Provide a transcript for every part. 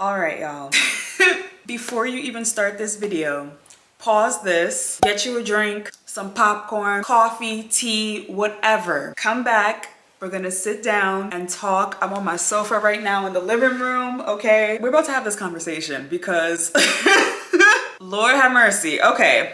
All right, y'all. Before you even start this video, pause this, get you a drink, some popcorn, coffee, tea, whatever. Come back. We're gonna sit down and talk. I'm on my sofa right now in the living room, okay? We're about to have this conversation because Lord have mercy. Okay.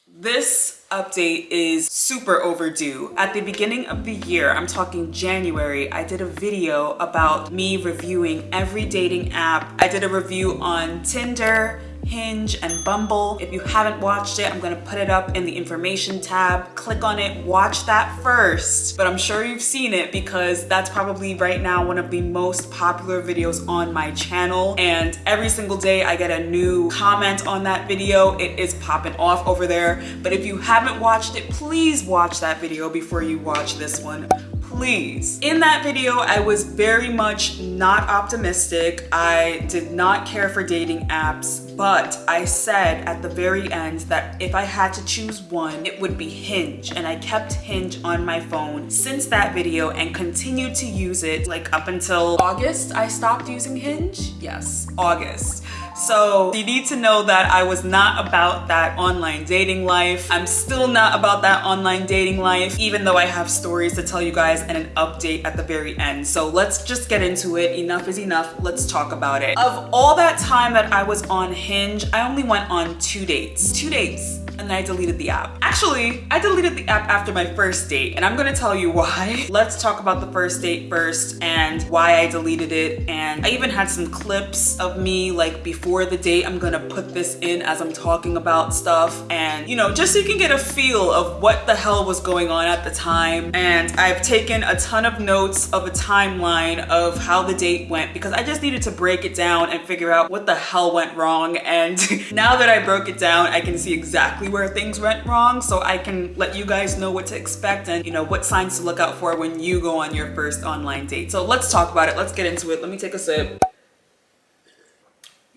This update is super overdue. At the beginning of the year, I'm talking January, I did a video about me reviewing every dating app. I did a review on Tinder, Hinge, and Bumble. If you haven't watched it, I'm gonna put it up in the information tab. Click on it, watch that first. But I'm sure you've seen it because that's probably right now one of the most popular videos on my channel. And every single day I get a new comment on that video. It is popping off over there. But if you haven't watched it, please watch that video before you watch this one. Please. In that video, I was very much not optimistic. I did not care for dating apps, but I said at the very end that if I had to choose one, it would be Hinge. And I kept Hinge on my phone since that video and continued to use it like up until August. I stopped using Hinge. Yes, August. So you need to know that I was not about that online dating life. I'm still not about that online dating life, even though I have stories to tell you guys and an update at the very end. So let's just get into it. Enough is enough. Let's talk about it. Of all that time that I was on Hinge, I only went on 2 dates. 2 dates. And then I deleted the app. Actually, I deleted the app after my first date, and I'm gonna tell you why. Let's talk about the first date first and why I deleted it. And I even had some clips of me like before the date. I'm gonna put this in as I'm talking about stuff, and you know, just so you can get a feel of what the hell was going on at the time. And I've taken a ton of notes of a timeline of how the date went because I just needed to break it down and figure out what the hell went wrong. And now that I broke it down, I can see exactly where things went wrong, so I can let you guys know what to expect and you know what signs to look out for when you go on your first online date. So let's talk about it. Let's get into it. Let me take a sip.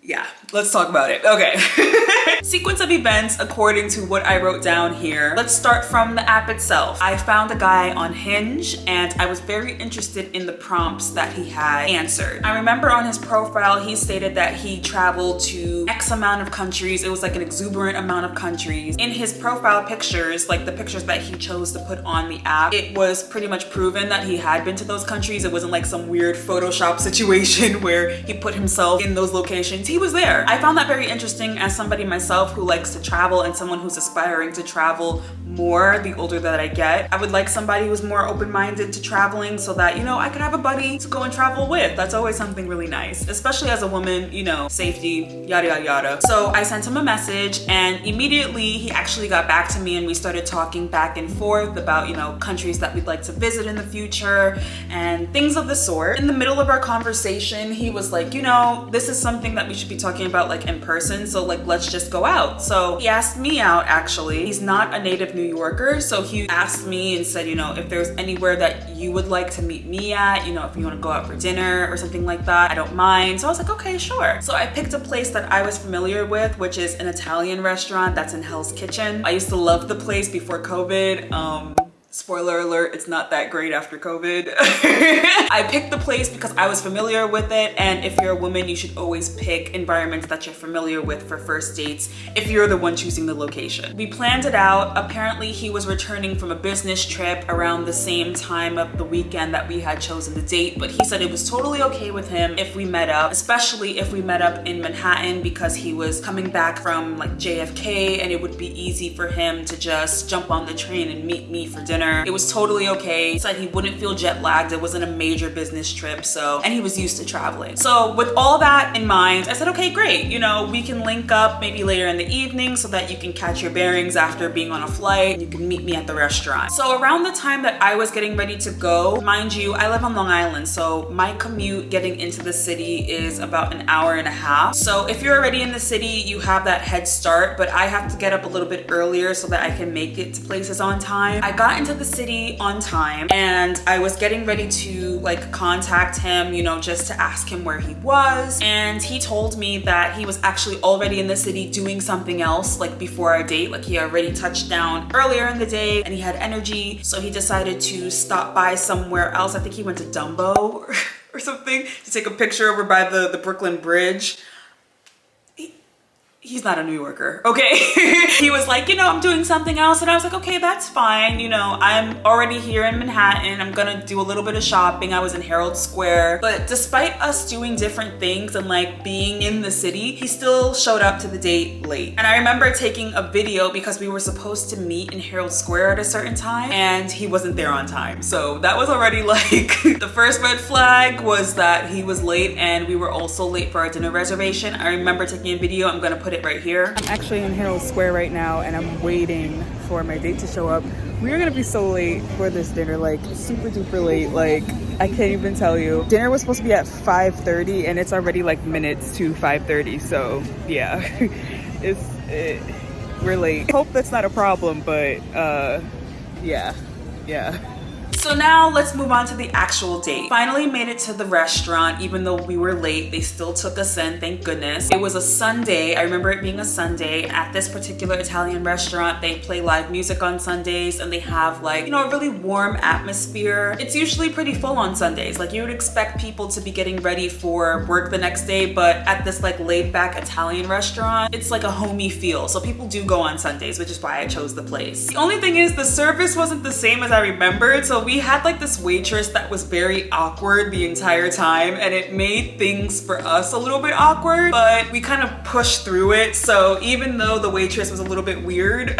Yeah, let's talk about it. Okay. Sequence of events according to what I wrote down here. Let's start from the app itself. I found a guy on Hinge and I was very interested in the prompts that he had answered. I remember on his profile, he stated that he traveled to X amount of countries. It was like an exuberant amount of countries. In his profile pictures, like the pictures that he chose to put on the app, it was pretty much proven that he had been to those countries. It wasn't like some weird Photoshop situation where he put himself in those locations. He was there. I found that very interesting as somebody myself who likes to travel and someone who's aspiring to travel more the older that I get. I would like somebody who's more open-minded to traveling so that, you know, I could have a buddy to go and travel with. That's always something really nice, especially as a woman, you know, safety, yada, yada, yada. So I sent him a message and immediately he actually got back to me and we started talking back and forth about, you know, countries that we'd like to visit in the future and things of the sort. In the middle of our conversation, he was like, you know, this is something that we should be talking about like in person, so like let's just go out. So he asked me out actually. He's not a native New Yorker, so he asked me and said, you know, if there's anywhere that you would like to meet me at, you know, if you want to go out for dinner or something like that, I don't mind. So I was like, okay, sure. So I picked a place that I was familiar with, which is an Italian restaurant that's in Hell's Kitchen. I used to love the place before COVID. Spoiler alert, it's not that great after COVID. I picked the place because I was familiar with it, and if you're a woman, you should always pick environments that you're familiar with for first dates if you're the one choosing the location. We planned it out. Apparently, he was returning from a business trip around the same time of the weekend that we had chosen the date, but he said it was totally okay with him if we met up, especially if we met up in Manhattan because he was coming back from like JFK and it would be easy for him to just jump on the train and meet me for dinner. It was totally okay. He said he wouldn't feel jet lagged. It wasn't a major business trip, so, and he was used to traveling. So with all that in mind, I said, okay, great. You know, we can link up maybe later in the evening so that you can catch your bearings after being on a flight. You can meet me at the restaurant. So around the time that I was getting ready to go, mind you, I live on Long Island, so my commute getting into the city is about an hour and a half. So if you're already in the city, you have that head start, but I have to get up a little bit earlier so that I can make it to places on time. I got into the city on time and I was getting ready to like contact him, you know, just to ask him where he was. And he told me that he was actually already in the city doing something else like before our date. Like he already touched down earlier in the day and he had energy. So he decided to stop by somewhere else. I think he went to Dumbo or or something to take a picture over by the Brooklyn Bridge. He's not a New Yorker, okay? He was like, you know, I'm doing something else. And I was like, okay, that's fine. You know, I'm already here in Manhattan. I'm gonna do a little bit of shopping. I was in Herald Square. But despite us doing different things and like being in the city, he still showed up to the date late. And I remember taking a video because we were supposed to meet in Herald Square at a certain time and he wasn't there on time. So that was already like, the first red flag was that he was late and we were also late for our dinner reservation. I remember taking a video. I'm gonna put it right here. I'm actually in Herald Square right now and I'm waiting for my date to show up. We are gonna be so late for this dinner, like super duper late. Like I can't even tell you. Dinner was supposed to be at 5:30 and it's already like minutes to 5:30. So yeah, we're late. Hope that's not a problem, but yeah. So now let's move on to the actual date. Finally made it to the restaurant. Even though we were late, they still took us in, thank goodness. It was a Sunday. I remember it being a Sunday. At this particular Italian restaurant, they play live music on Sundays and they have like, you know, a really warm atmosphere. It's usually pretty full on Sundays. Like you would expect people to be getting ready for work the next day, but at this like laid back Italian restaurant, it's like a homey feel. So people do go on Sundays, which is why I chose the place. The only thing is the service wasn't the same as I remembered. So we had like this waitress that was very awkward the entire time and it made things for us a little bit awkward, but we kind of pushed through it. So even though the waitress was a little bit weird,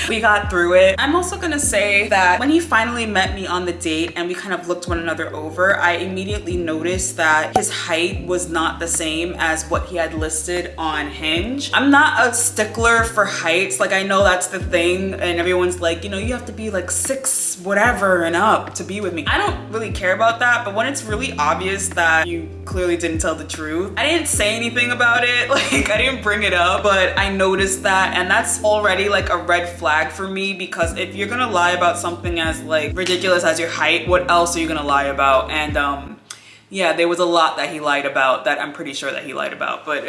we got through it. I'm also gonna say that when he finally met me on the date and we kind of looked one another over, I immediately noticed that his height was not the same as what he had listed on Hinge. I'm not a stickler for heights. Like I know that's the thing and everyone's like, you know, you have to be like 6 whatever and up to be with me. I don't really care about that, but when it's really obvious that you clearly didn't tell the truth, I didn't say anything about it. Like I didn't bring it up, but I noticed that and that's already like a red flag for me because if you're gonna lie about something as like ridiculous as your height, what else are you gonna lie about? And yeah, there was a lot that he lied about that I'm pretty sure that he lied about, but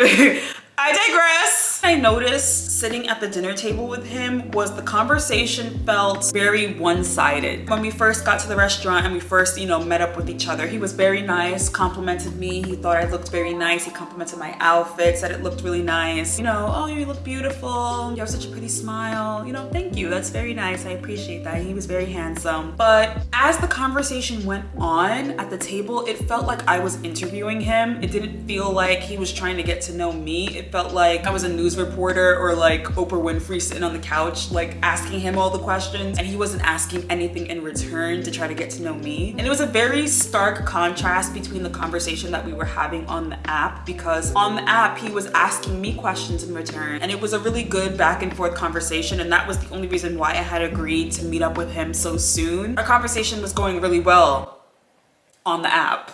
I digress. I noticed sitting at the dinner table with him was the conversation felt very one-sided. When we first got to the restaurant and we first, you know, met up with each other, he was very nice, complimented me. He thought I looked very nice. He complimented my outfit, said it looked really nice. You know, oh, you look beautiful. You have such a pretty smile. You know, thank you. That's very nice. I appreciate that. He was very handsome. But as the conversation went on at the table, it felt like I was interviewing him. It didn't feel like he was trying to get to know me. It felt like I was a news reporter or like Oprah Winfrey sitting on the couch, like asking him all the questions and he wasn't asking anything in return to try to get to know me. And it was a very stark contrast between the conversation that we were having on the app, because on the app, he was asking me questions in return and it was a really good back and forth conversation. And that was the only reason why I had agreed to meet up with him so soon. Our conversation was going really well on the app.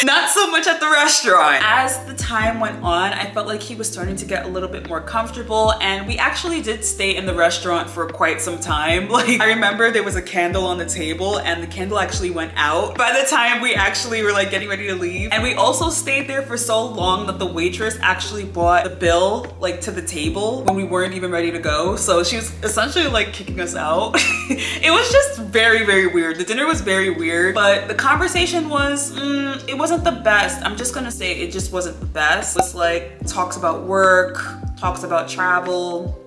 Not so much at the restaurant. As the time went on, I felt like he was starting to get a little bit more comfortable and we actually did stay in the restaurant for quite some time. Like I remember there was a candle on the table and the candle actually went out by the time we actually were like getting ready to leave. And we also stayed there for so long that the waitress actually brought the bill like to the table when we weren't even ready to go. So she was essentially like kicking us out. It was just very, very weird. The dinner was very weird, but the conversation was, it wasn't the best. I'm just gonna say it just wasn't the best. It was like talks about work, talks about travel,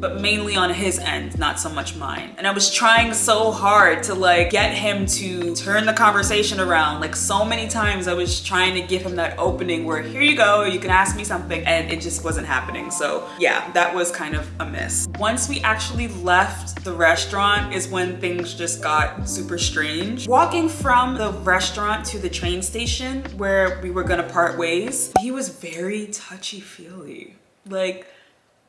but mainly on his end, not so much mine. And I was trying so hard to like get him to turn the conversation around. Like so many times I was trying to give him that opening where here you go, you can ask me something, and it just wasn't happening. So yeah, that was kind of a miss. Once we actually left the restaurant is when things just got super strange. Walking from the restaurant to the train station where we were gonna part ways, he was very touchy-feely. Like,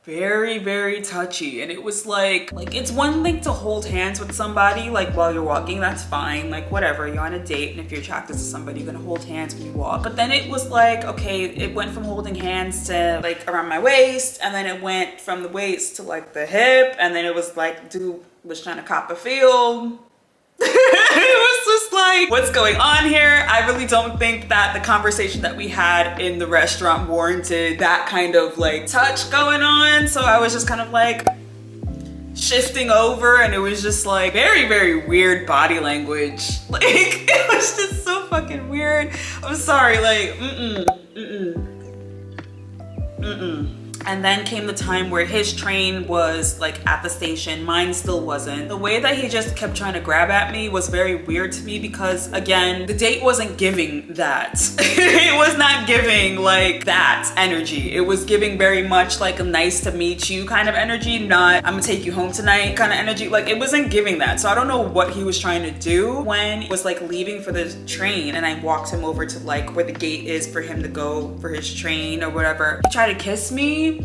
very, very touchy. And it was like it's one thing to hold hands with somebody like while you're walking, that's fine, like whatever, you're on a date and if you're attracted to somebody, you're gonna hold hands when you walk. But then it was like, okay, it went from holding hands to like around my waist, and then it went from the waist to like the hip, and then it was like dude was trying to cop a feel. It was just like, what's going on here? I really don't think that the conversation that we had in the restaurant warranted that kind of like touch going on. So I was just kind of like, shifting over, and it was just like very, very weird body language. Like, it was just so fucking weird. I'm sorry, like, And then came the time where his train was like at the station, mine still wasn't. The way that he just kept trying to grab at me was very weird to me because, again, the date wasn't giving that. It was not giving like that energy. It was giving very much like a nice to meet you kind of energy, not I'm gonna take you home tonight kind of energy. Like, it wasn't giving that. So I don't know what he was trying to do. When he was like leaving for the train and I walked him over to like where the gate is for him to go for his train or whatever, he tried to kiss me.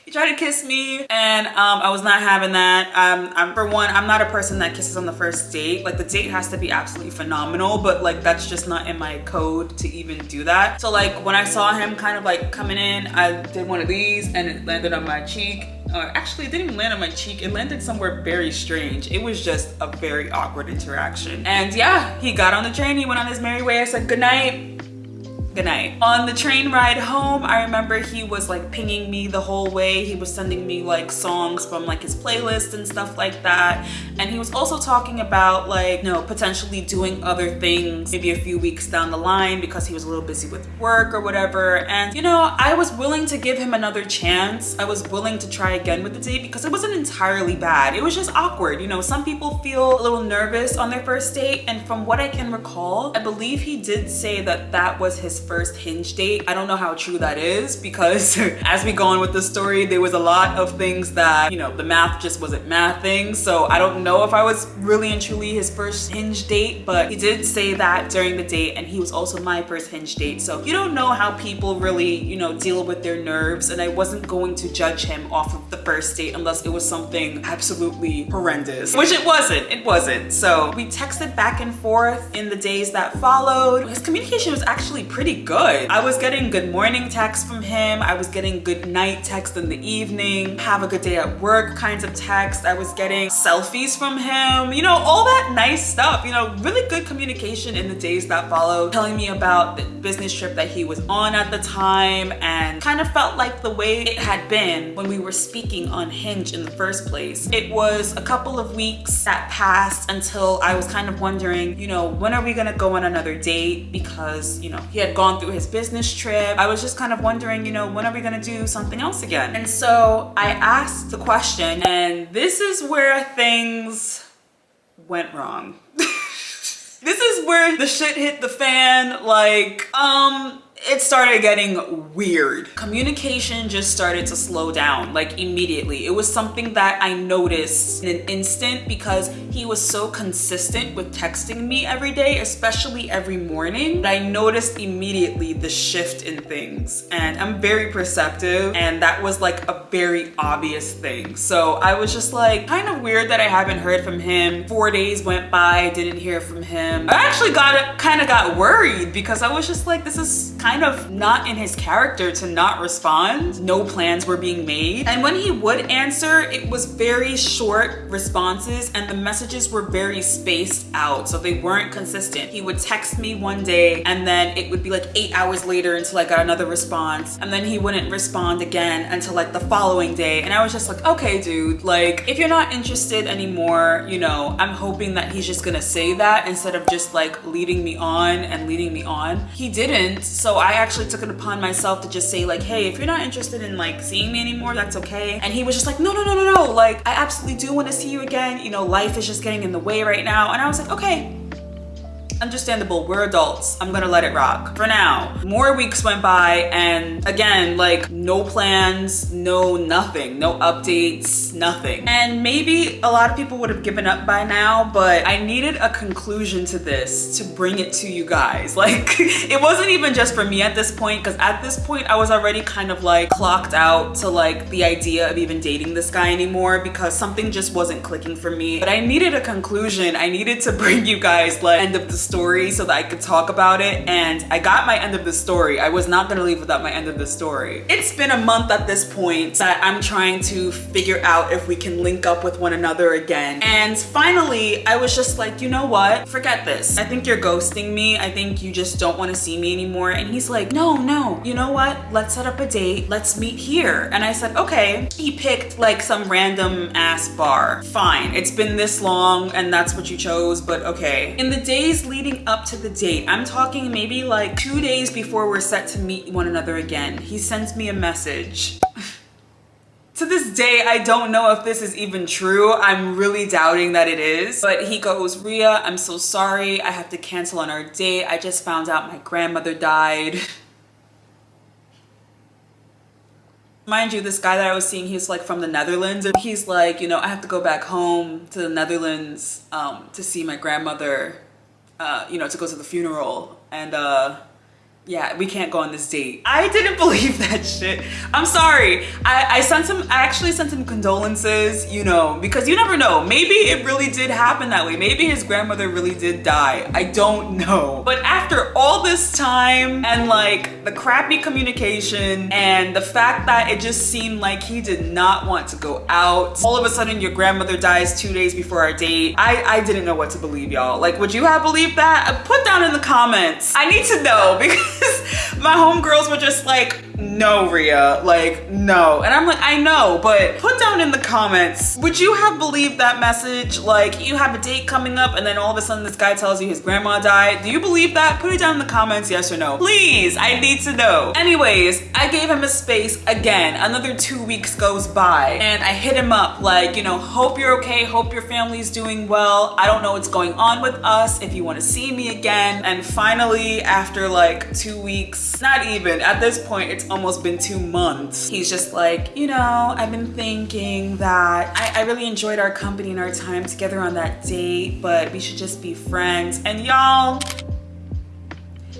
He tried to kiss me, and I was not having that. For one, I'm not a person that kisses on the first date. Like, the date has to be absolutely phenomenal, but like that's just not in my code to even do that. So like when I saw him kind of like coming in, I did one of these and it landed on my cheek. Actually, it didn't even land on my cheek. It landed somewhere very strange. It was just a very awkward interaction. And yeah, he got on the train, he went on his merry way. I said, good night. Good night. On the train ride home, I remember he was like pinging me the whole way. He was sending me like songs from like his playlist and stuff like that. And he was also talking about like, you know, potentially doing other things maybe a few weeks down the line because he was a little busy with work or whatever. And you know, I was willing to give him another chance. I was willing to try again with the date because it wasn't entirely bad. It was just awkward. You know, some people feel a little nervous on their first date. And from what I can recall, I believe he did say that that was his first Hinge date. I don't know how true that is because as we go on with the story, there was a lot of things that, you know, the math just wasn't mathing. So I don't know if I was really and truly his first Hinge date, but he did say that during the date, and he was also my first Hinge date. So you don't know how people really, you know, deal with their nerves, and I wasn't going to judge him off of the first date unless it was something absolutely horrendous, which it wasn't. So we texted back and forth in the days that followed. His communication was actually pretty good. I was getting good morning texts from him. I was getting good night texts in the evening, have a good day at work kinds of text. I was getting selfies from him, you know, all that nice stuff, you know, really good communication in the days that followed, telling me about the business trip that he was on at the time, and kind of felt like the way it had been when we were speaking on Hinge in the first place. It was a couple of weeks that passed until I was kind of wondering, you know, when are we gonna go on another date? Because, you know, he had gone through his business trip. I was just kind of wondering, you know, when are we gonna do something else again? And so I asked the question, and this is where things went wrong. This is where the shit hit the fan. Like, it started getting weird. Communication just started to slow down, like immediately. It was something that I noticed in an instant because he was so consistent with texting me every day, especially every morning. I noticed immediately the shift in things, and I'm very perceptive, and that was like a very obvious thing. So I was just like, kind of weird that I haven't heard from him. 4 days went by, didn't hear from him. I actually kind of got worried because I was just like, this is kind of not in his character to not respond. No plans were being made. And when he would answer, it was very short responses, and the messages were very spaced out, so they weren't consistent. He would text me one day, and then it would be like 8 hours later until I got another response, and then he wouldn't respond again until like the following day. And I was just like, okay, dude, like, if you're not interested anymore, you know, I'm hoping that he's just gonna say that instead of just like leading me on and leading me on. He didn't, so I actually took it upon myself to just say like, hey, if you're not interested in like seeing me anymore, that's okay. And he was just like, no, like, I absolutely do want to see you again. You know, life is just getting in the way right now. And I was like, okay, understandable, we're adults, I'm gonna let it rock for now. More weeks went by, and again, like, no plans, no nothing, no updates, nothing. And maybe a lot of people would have given up by now, but I needed a conclusion to this to bring it to you guys. Like, it wasn't even just for me at this point, because at this point I was already kind of like clocked out to like the idea of even dating this guy anymore, because something just wasn't clicking for me. But I needed a conclusion. I needed to bring you guys like end of the story so that I could talk about it, and I got my end of the story. I was not gonna leave without my end of the story. It's been a month at this point that I'm trying to figure out if we can link up with one another again. And finally, I was just like, you know what? Forget this. I think you're ghosting me. I think you just don't want to see me anymore. And he's like, no, you know what? Let's set up a date. Let's meet here. And I said, okay. He picked like some random ass bar. Fine. It's been this long and that's what you chose, but okay. In the days leading up to the date, I'm talking maybe like 2 days before we're set to meet one another again, he sends me a message. To this day, I don't know if this is even true. I'm really doubting that it is. But he goes, Rhea, I'm so sorry. I have to cancel on our date. I just found out my grandmother died. Mind you, this guy that I was seeing, he's like from the Netherlands. And he's like, you know, I have to go back home to the Netherlands to see my grandmother, you know, to go to the funeral. And yeah, we can't go on this date. I didn't believe that shit. I'm sorry. I actually sent him condolences, you know, because you never know. Maybe it really did happen that way. Maybe his grandmother really did die. I don't know. But after all this time and like the crappy communication and the fact that it just seemed like he did not want to go out, all of a sudden your grandmother dies 2 days before our date. I didn't know what to believe, y'all. Like, would you have believed that? Put down in the comments. I need to know, because my homegirls were just like, no, Rhea, like, no. And I'm like, I know, but put down in the comments, would you have believed that message? Like, you have a date coming up and then all of a sudden this guy tells you his grandma died. Do you believe that? Put it down in the comments, yes or no. Please, I need to know. Anyways, I gave him a space again. Another 2 weeks goes by and I hit him up like, you know, hope you're okay, hope your family's doing well. I don't know what's going on with us, if you want to see me again. And finally, after like 2 weeks, not even, at this point, it's almost been 2 months. He's just like, you know, I've been thinking that I really enjoyed our company and our time together on that date, but we should just be friends. And y'all,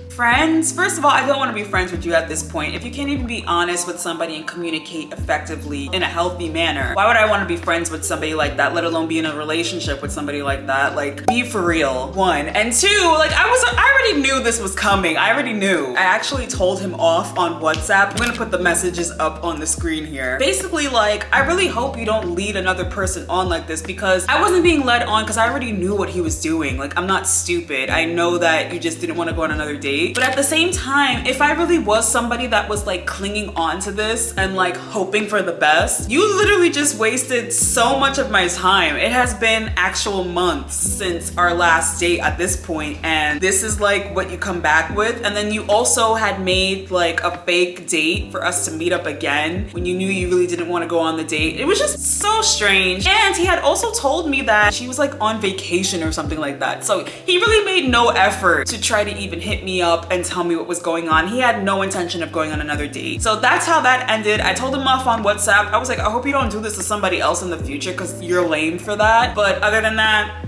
friends? First of all, I don't want to be friends with you at this point. If you can't even be honest with somebody and communicate effectively in a healthy manner, why would I want to be friends with somebody like that, let alone be in a relationship with somebody like that? Like, be for real, one. And two, like, I already knew this was coming. I already knew. I actually told him off on WhatsApp. I'm gonna put the messages up on the screen here. Basically, like, I really hope you don't lead another person on like this, because I wasn't being led on because I already knew what he was doing. Like, I'm not stupid. I know that you just didn't want to go on another date. But at the same time, if I really was somebody that was like clinging on to this and like hoping for the best, you literally just wasted so much of my time. It has been actual months since our last date at this point, and this is like what you come back with. And then you also had made like a fake date for us to meet up again when you knew you really didn't want to go on the date. It was just so strange. And he had also told me that she was like on vacation or something like that. So he really made no effort to try to even hit me up and tell me what was going on. He had no intention of going on another date. So that's how that ended. I told him off on WhatsApp. I was like, I hope you don't do this to somebody else in the future because you're lame for that. But other than that,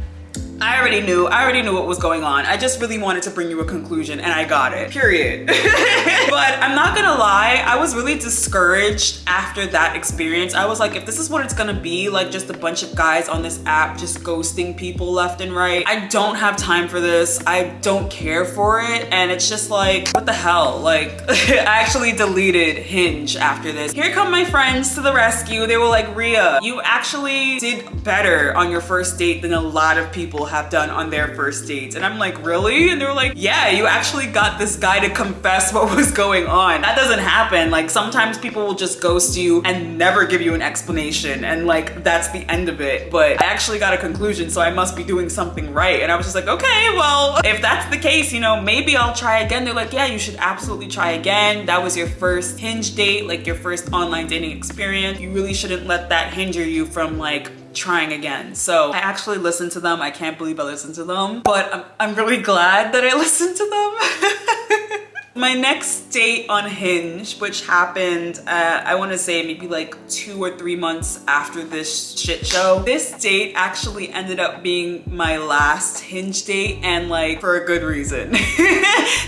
I already knew what was going on. I just really wanted to bring you a conclusion and I got it, period. But I'm not gonna lie, I was really discouraged after that experience. I was like, if this is what it's gonna be, like just a bunch of guys on this app just ghosting people left and right, I don't have time for this. I don't care for it. And it's just like, what the hell? Like, I actually deleted Hinge after this. Here come my friends to the rescue. They were like, Rhea, you actually did better on your first date than a lot of people have done on their first dates. And I'm like, really? And they were like, yeah, you actually got this guy to confess what was going on. That doesn't happen. Like, sometimes people will just ghost you and never give you an explanation, and like that's the end of it. But I actually got a conclusion, so I must be doing something right. And I was just like, okay, well, if that's the case, you know, maybe I'll try again. They're like, yeah, you should absolutely try again. That was your first Hinge date, like your first online dating experience. You really shouldn't let that hinder you from like trying again. So I actually listened to them. I can't believe I listened to them, but I'm really glad that I listened to them. My next date on Hinge, which happened, I want to say maybe like 2 or 3 months after this shit show. This date actually ended up being my last Hinge date, and like for a good reason.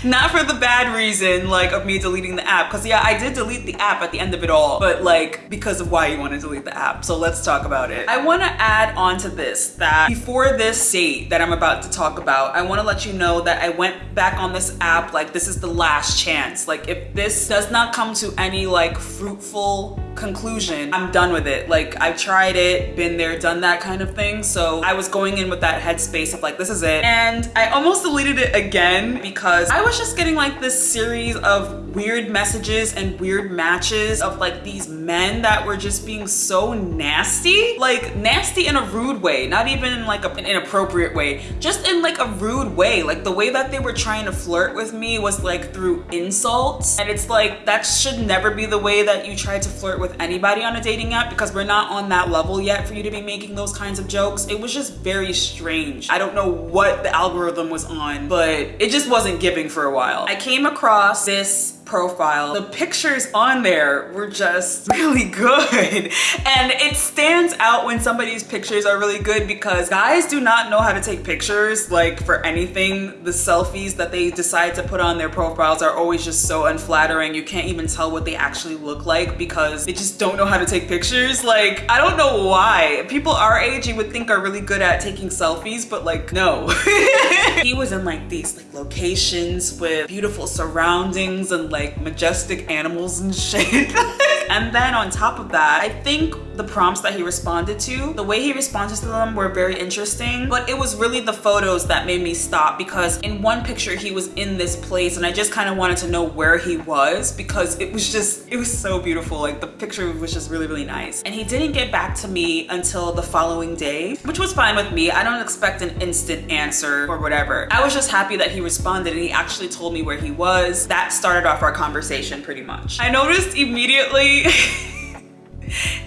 Not for the bad reason like of me deleting the app, because yeah, I did delete the app at the end of it all, but like because of why you want to delete the app. So let's talk about it. I want to add on to this that before this date that I'm about to talk about, I want to let you know that I went back on this app like this is the last chance. Like if this does not come to any like fruitful conclusion, I'm done with it. Like I've tried it, been there, done that kind of thing. So I was going in with that headspace of like, this is it. And I almost deleted it again because I was just getting like this series of weird messages and weird matches of like these men that were just being so nasty. Like nasty in a rude way, not even in like an inappropriate way, just in like a rude way. Like the way that they were trying to flirt with me was like through insults. And it's like, that should never be the way that you try to flirt with anybody on a dating app, because we're not on that level yet for you to be making those kinds of jokes. It was just very strange. I don't know what the algorithm was on, but it just wasn't giving for a while. I came across this profile. The pictures on there were just really good. And it stands out when somebody's pictures are really good because guys do not know how to take pictures like for anything. The selfies that they decide to put on their profiles are always just so unflattering. You can't even tell what they actually look like because they just don't know how to take pictures. Like, I don't know why. People our age you would think are really good at taking selfies, but like, no. He was in like these like locations with beautiful surroundings and like majestic animals and shit. And then on top of that, I think the prompts that he responded to, the way he responded to them were very interesting, but it was really the photos that made me stop, because in one picture he was in this place and I just kind of wanted to know where he was because it was so beautiful. Like the picture was just really, really nice. And he didn't get back to me until the following day, which was fine with me. I don't expect an instant answer or whatever. I was just happy that he responded and he actually told me where he was. That started off our conversation pretty much. I noticed immediately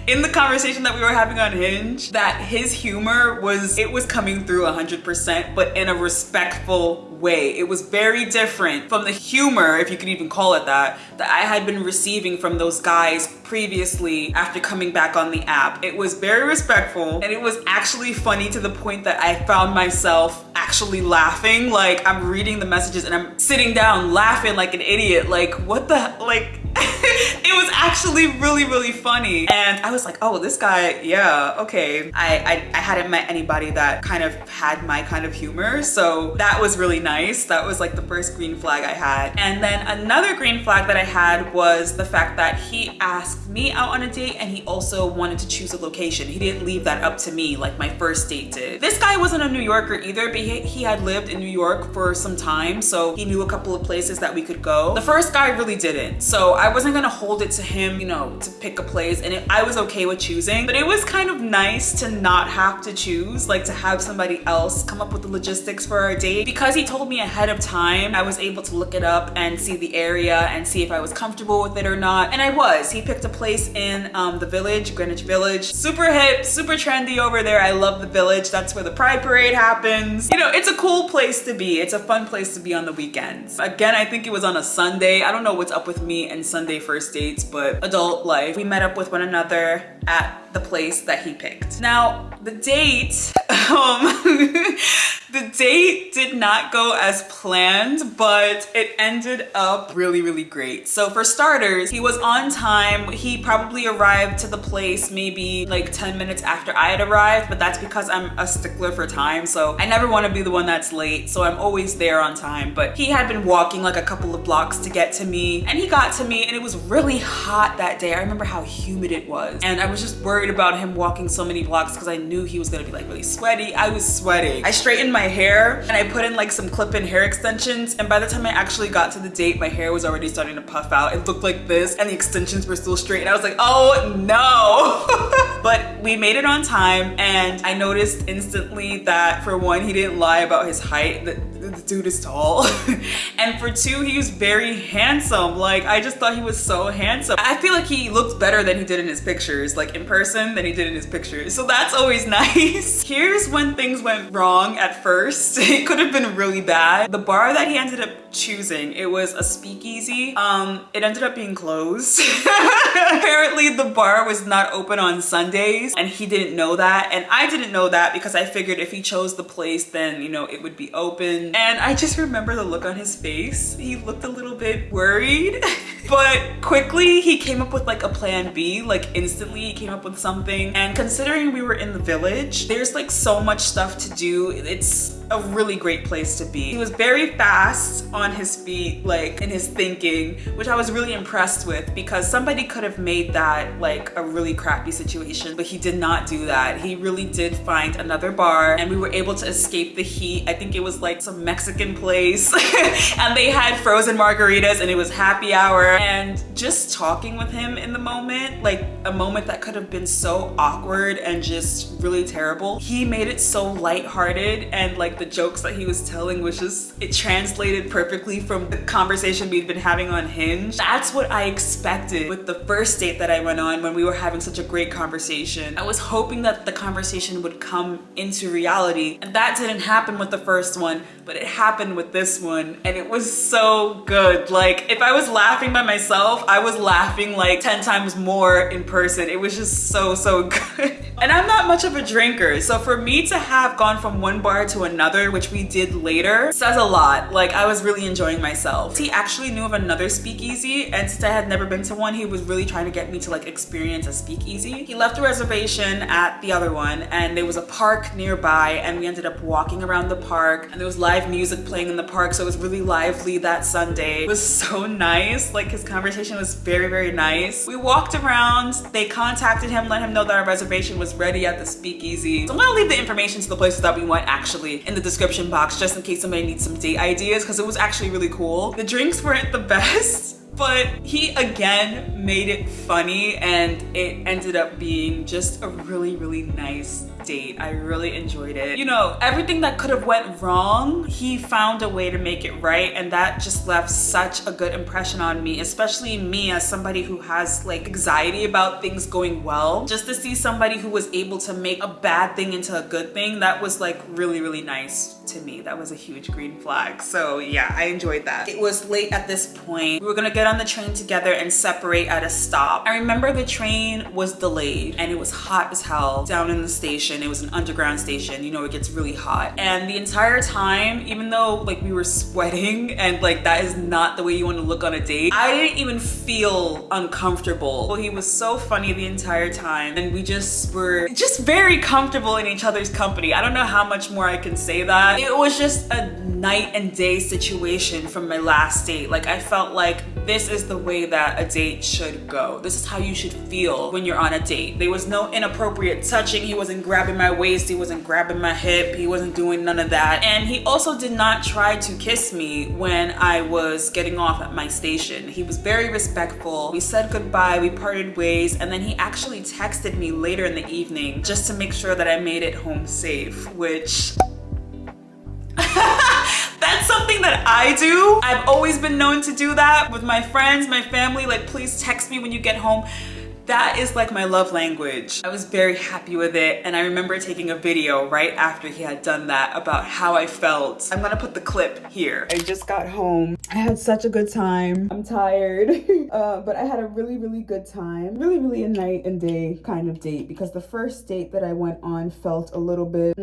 in the conversation that we were having on Hinge that his humor was coming through 100%, but in a respectful way. It was very different from the humor, if you could even call it that I had been receiving from those guys previously after coming back on the app. It was very respectful and it was actually funny to the point that I found myself actually laughing. Like I'm reading the messages and I'm sitting down laughing like an idiot. Like what the, like it was actually really, really funny. And I was like, oh, this guy, yeah, okay. I hadn't met anybody that kind of had my kind of humor. So that was really nice. That was like the first green flag I had. And then another green flag that I had was the fact that he asked me out on a date and he also wanted to choose a location. He didn't leave that up to me like my first date did. This guy wasn't a New Yorker either, but he had lived in New York for some time. So he knew a couple of places that we could go. The first guy really didn't. So I wasn't gonna hold it to him, you know, to pick a place, and I was okay with choosing, but it was kind of nice to not have to choose, like to have somebody else come up with the logistics for our date. Because he told me ahead of time, I was able to look it up and see the area and see if I was comfortable with it or not, and I was. He picked a place in the Village, Greenwich Village. Super hip, super trendy over there. I love the Village. That's where the Pride Parade happens. You know, it's a cool place to be. It's a fun place to be on the weekends. Again, I think it was on a Sunday. I don't know what's up with me and Sunday first dates, but adult life. We met up with one another at the place that he picked. Now, the date, the date did not go as planned, but it ended up really, really great. So for starters, he was on time. He probably arrived to the place maybe like 10 minutes after I had arrived, but that's because I'm a stickler for time. So I never want to be the one that's late. So I'm always there on time. But he had been walking like a couple of blocks to get to me, and he got to me, and it was really hot that day. I remember how humid it was. And I was just worried about him walking so many blocks because I knew he was gonna be like really sweaty. I was sweating. I straightened my hair and I put in like some clip-in hair extensions, and by the time I actually got to the date, my hair was already starting to puff out. It looked like this and the extensions were still straight, and I was like, oh no. But we made it on time, and I noticed instantly that for one, he didn't lie about his height. The dude is tall. And for two, he was very handsome. Like, I just thought he was so handsome. I feel like he looked better than he did in his pictures, like in person than he did in his pictures. So that's always nice. Here's when things went wrong at first. first. It could have been really bad. The bar that he ended up choosing, it was a speakeasy. It ended up being closed. Apparently the bar was not open on Sundays and he didn't know that, and I didn't know that because I figured if he chose the place then, you know, it would be open. And I just remember the look on his face. He looked a little bit worried. But quickly he came up with like a plan B, like instantly he came up with something. And considering we were in the village, there's like so much stuff to do. It's a really great place to be. He was very fast on his feet, like in his thinking, which I was really impressed with, because somebody could have made that like a really crappy situation, but he did not do that. He really did find another bar and we were able to escape the heat. I think it was like some Mexican place and they had frozen margaritas and it was happy hour. And just talking with him in the moment, like a moment that could have been so awkward and just really terrible, he made it so lighthearted, and like the jokes that he was telling was just, it translated perfectly from the conversation we'd been having on Hinge. That's what I expected with the first date that I went on when we were having such a great conversation. I was hoping that the conversation would come into reality, and that didn't happen with the first one, but it happened with this one, and it was so good. Like, if I was laughing by myself, I was laughing like 10 times more in person. It was just so good. And I'm not much of a drinker, so for me to have gone from one bar to another, which we did later, says a lot. Like, I was really enjoying myself. He actually knew of another speakeasy, and since I had never been to one, he was really trying to get me to like experience a speakeasy. He left a reservation at the other one, and there was a park nearby, and we ended up walking around the park, and there was live music playing in the park, so it was really lively that Sunday. It was so nice. Like, his conversation was very nice. We walked around, they contacted him, let him know that our reservation was ready at the speakeasy. So I'm gonna leave the information to the places that we went actually in the description box, just in case somebody needs some date ideas, because it was actually really cool. The drinks weren't the best, but he again made it funny, and it ended up being just a really nice date. I really enjoyed it. You know, everything that could have went wrong, he found a way to make it right, and that just left such a good impression on me, especially me as somebody who has like anxiety about things going well. Just to see somebody who was able to make a bad thing into a good thing, that was like really nice to me. That was a huge green flag. So yeah, I enjoyed that. It was late at this point. We were gonna get on the train together and separate at a stop. I remember the train was delayed and it was hot as hell down in the station. It was an underground station, you know, it gets really hot. And the entire time, even though like we were sweating and like that is not the way you want to look on a date, I didn't even feel uncomfortable. Well, he was so funny the entire time, and we just were just very comfortable in each other's company. I don't know how much more I can say that. It was just a night and day situation from my last date. Like, I felt like this is the way that a date should go. This is how you should feel when you're on a date. There was no inappropriate touching. He wasn't grabbing my waist. He wasn't grabbing my hip. He wasn't doing none of that. And he also did not try to kiss me when I was getting off at my station. He was very respectful. We said goodbye, we parted ways, and then he actually texted me later in the evening just to make sure that I made it home safe, which that's something that I do. I've always been known to do that with my friends, my family, like, please text me when you get home. That is like my love language. I was very happy with it, and I remember taking a video right after he had done that about how I felt. I'm gonna put the clip here. I just got home. I had such a good time. I'm tired, but I had a really good time. Really a night and day kind of date, because the first date that I went on felt a little bit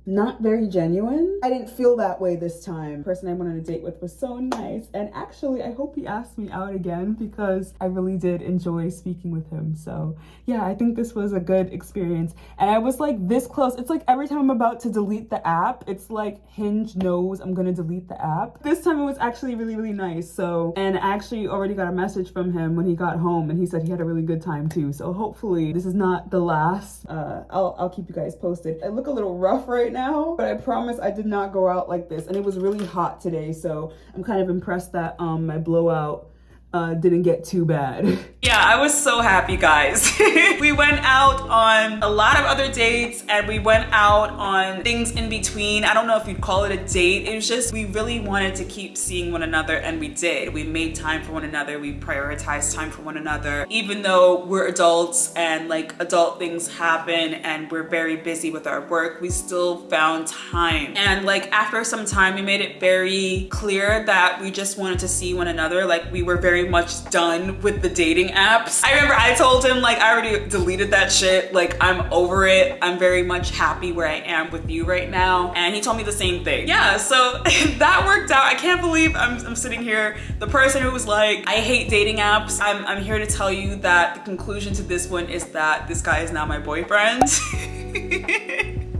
not very genuine. I didn't feel that way this time. The person I went on a date with was so nice, and actually I hope he asked me out again because I really did enjoy speaking with him. So yeah, I think this was a good experience, and I was like this close. It's like every time I'm about to delete the app, it's like Hinge knows I'm gonna delete the app. This time it was actually really nice. So, and I actually already got a message from him when he got home, and he said he had a really good time too. So hopefully this is not the last. I'll keep you guys posted. I look a little rough right now, but I promise I did not go out like this, and it was really hot today, so I'm kind of impressed that my blowout didn't get too bad. Yeah, I was so happy, guys. We went out on a lot of other dates and we went out on things in between. I don't know if you'd call it a date. It was just, we really wanted to keep seeing one another and we did. We made time for one another. We prioritized time for one another. Even though we're adults and like adult things happen and we're very busy with our work, we still found time. And like after some time, we made it very clear that we just wanted to see one another. Like we were very much done with the dating apps. I remember I told him like I already deleted that shit. Like I'm over it. I'm very much happy where I am with you right now. And he told me the same thing. Yeah, so that worked out. I can't believe I'm sitting here. The person who was like, I hate dating apps. I'm here to tell you that the conclusion to this one is that this guy is now my boyfriend.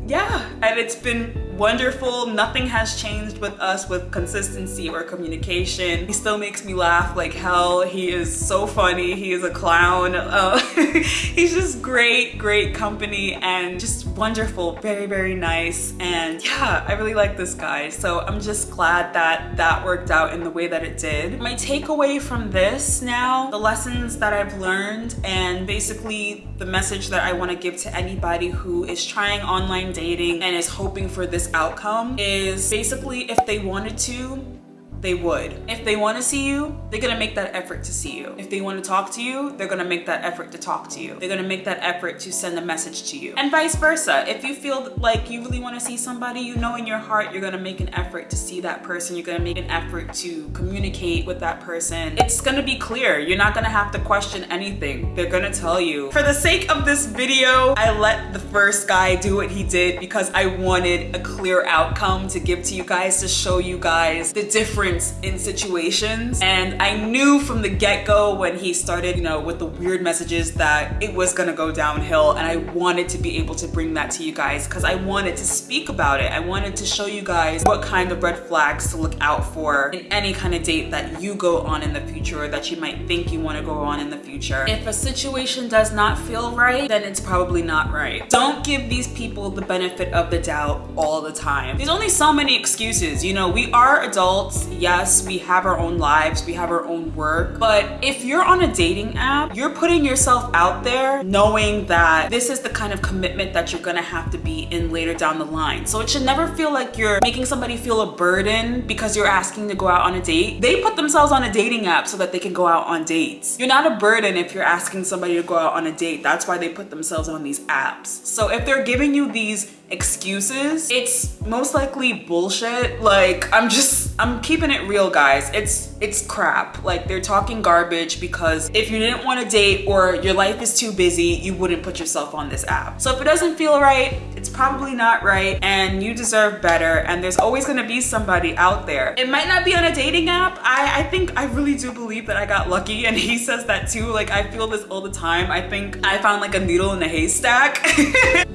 Yeah, and it's been wonderful. Nothing has changed with us with consistency or communication. He still makes me laugh like hell. He is so funny. He is a clown. He's just great company and just wonderful. Very, very nice. And yeah, I really like this guy. So I'm just glad that that worked out in the way that it did. My takeaway from this now, the lessons that I've learned and basically the message that I want to give to anybody who is trying online dating and is hoping for this outcome is basically if they wanted to, they would. If they want to see you, they're gonna make that effort to see you. If they want to talk to you, they're gonna make that effort to talk to you. They're gonna make that effort to send a message to you. And vice versa. If you feel like you really want to see somebody, you know in your heart you're gonna make an effort to see that person. You're gonna make an effort to communicate with that person. It's gonna be clear. You're not gonna have to question anything. They're gonna tell you. For the sake of this video, I let the first guy do what he did because I wanted a clear outcome to give to you guys, to show you guys the difference in situations. And I knew from the get-go when he started, you know, with the weird messages that it was gonna go downhill, and I wanted to be able to bring that to you guys because I wanted to speak about it. I wanted to show you guys what kind of red flags to look out for in any kind of date that you go on in the future or that you might think you want to go on in the future. If a situation does not feel right, then it's probably not right. Don't give these people the benefit of the doubt all the time. There's only so many excuses. You know, we are adults. Yes, we have our own lives, we have our own work, but if you're on a dating app, you're putting yourself out there knowing that this is the kind of commitment that you're gonna have to be in later down the line. So it should never feel like you're making somebody feel a burden because you're asking to go out on a date. They put themselves on a dating app so that they can go out on dates. You're not a burden if you're asking somebody to go out on a date. That's why they put themselves on these apps. So if they're giving you these excuses, it's most likely bullshit. Like I'm keeping it real, guys. It's crap. Like they're talking garbage because if you didn't want to date or your life is too busy, you wouldn't put yourself on this app. So if it doesn't feel right, it's probably not right and you deserve better, and there's always gonna be somebody out there. It might not be on a dating app. I really do believe that I got lucky, and he says that too. Like I feel this all the time. I think I found like a needle in a haystack.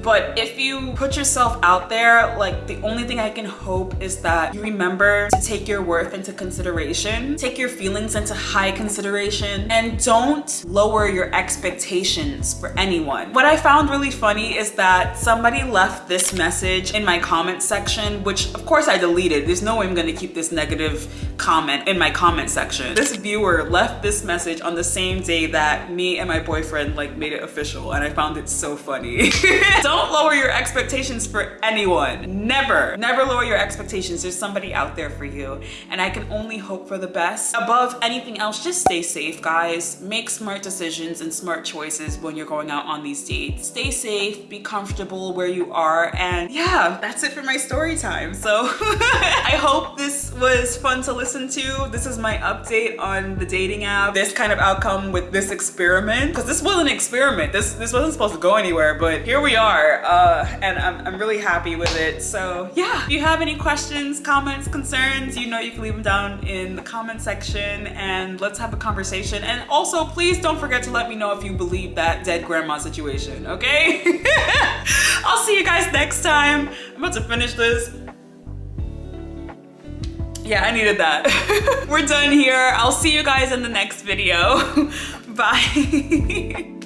But if you put yourself out there, like the only thing I can hope is that you remember to take your worth into consideration, take your feelings into high consideration, and don't lower your expectations for anyone. What I found really funny is that somebody left this message in my comment section, which of course I deleted. There's no way I'm gonna keep this negative comment in my comment section. This viewer left this message on the same day that me and my boyfriend like made it official, and I found it so funny. Don't lower your expectations for anyone. Never lower your expectations. There's somebody out there for you, and I can only hope for the best. Above anything else, just stay safe, guys. Make smart decisions and smart choices when you're going out on these dates. Stay safe, be comfortable where you are, and yeah, that's it for my story time. So I hope this was fun to listen to. This is my update on the dating app, this kind of outcome with this experiment, because this wasn't an experiment. This wasn't supposed to go anywhere, but here we are, and I'm really happy with it. So yeah, if you have any questions, comments, concerns, you know you can leave them down in the comment section and let's have a conversation. And also, please don't forget to let me know if you believe that dead grandma situation, okay? I'll see you guys next time. I'm about to finish this. Yeah, I needed that. We're done here. I'll see you guys in the next video. Bye.